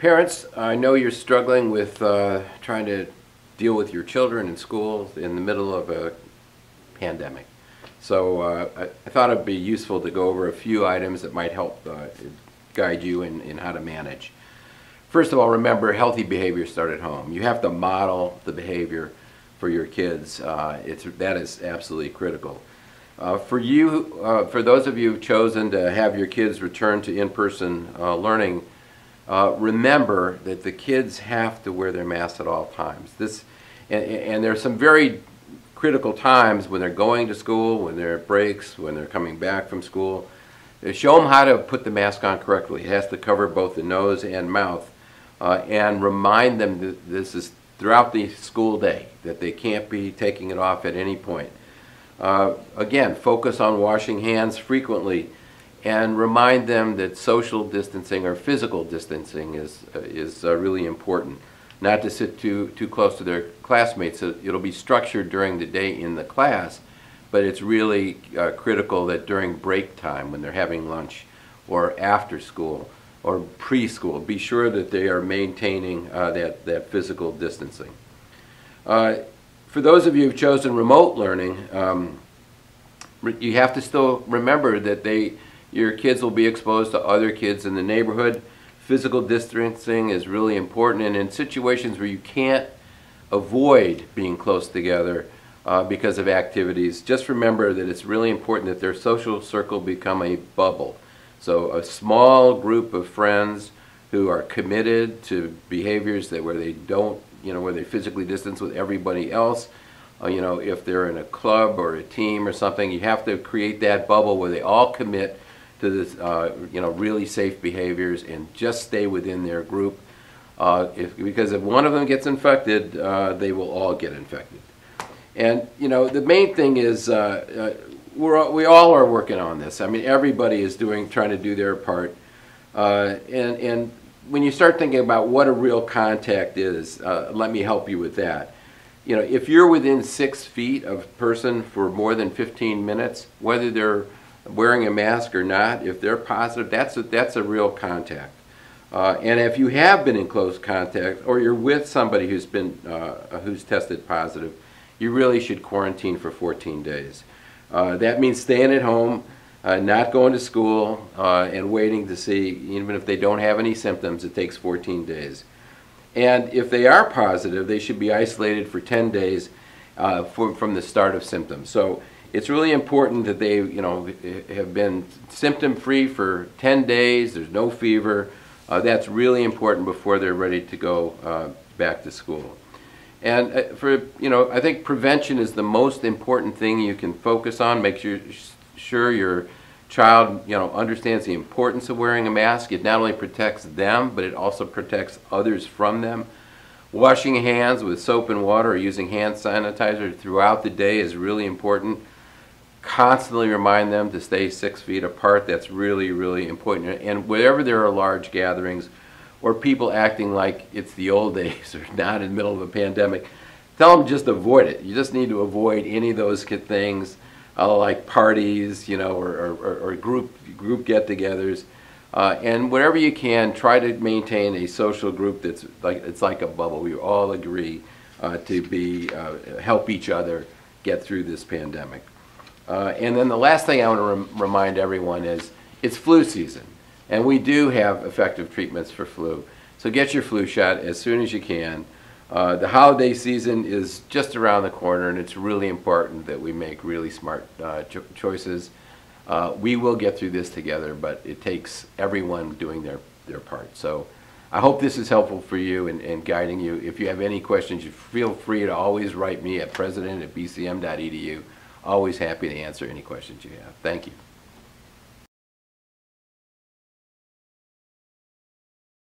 Parents, I know you're struggling with trying to deal with your children in school in the middle of a pandemic. So I thought it'd be useful to go over a few items that might help guide you in how to manage. First of all, remember, healthy behavior starts at home. You have to model the behavior for your kids. That is absolutely critical. For those of you who've chosen to have your kids return to in-person learning, remember that the kids have to wear their masks at all times. And there are some very critical times when they're going to school, when they're at breaks, when they're coming back from school. Show them how to put the mask on correctly. It has to cover both the nose and mouth, and remind them that this is throughout the school day, that they can't be taking it off at any point. Again, focus on washing hands frequently, and remind them that social distancing or physical distancing is really important. Not to sit too close to their classmates. It'll be structured during the day in the class, but it's really critical that during break time, when they're having lunch, or after school, or preschool, be sure that they are maintaining that physical distancing. For those of you who've chosen remote learning, you have to still remember that your kids will be exposed to other kids in the neighborhood. Physical distancing is really important, and in situations where you can't avoid being close together because of activities, just remember that it's really important that their social circle become a bubble. So a small group of friends who are committed to behaviors where they don't, where they physically distance with everybody else. If they're in a club or a team or something, you have to create that bubble where they all commit to this, really safe behaviors and just stay within their group. Because if one of them gets infected, they will all get infected. And the main thing is we all are working on this. I mean, everybody is trying to do their part. And when you start thinking about what a real contact is, let me help you with that. If you're within 6 feet of a person for more than 15 minutes, whether they're wearing a mask or not, if they're positive, that's a real contact. And if you have been in close contact, or you're with somebody who's tested positive, you really should quarantine for 14 days. That means staying at home, not going to school, and waiting to see, even if they don't have any symptoms, it takes 14 days. And if they are positive, they should be isolated for 10 days from the start of symptoms. So it's really important that they have been symptom-free for 10 days, there's no fever. That's really important before they're ready to go back to school. And I think prevention is the most important thing you can focus on. Make sure your child understands the importance of wearing a mask. It not only protects them, but it also protects others from them. Washing hands with soap and water or using hand sanitizer throughout the day is really important. Constantly remind them to stay 6 feet apart. That's really, really important. And wherever there are large gatherings or people acting like it's the old days or not in the middle of a pandemic, tell them just avoid it. You just need to avoid any of those things like parties, or group get-togethers. And wherever you can, try to maintain a social group that's like a bubble. We all agree to help each other get through this pandemic. And then the last thing I want to remind everyone is it's flu season, and we do have effective treatments for flu. So get your flu shot as soon as you can. The holiday season is just around the corner, and it's really important that we make really smart choices. We will get through this together, but it takes everyone doing their part. So I hope this is helpful for you and guiding you. If you have any questions, you feel free to always write me at president@bcm.edu. Always happy to answer any questions you have. Thank you.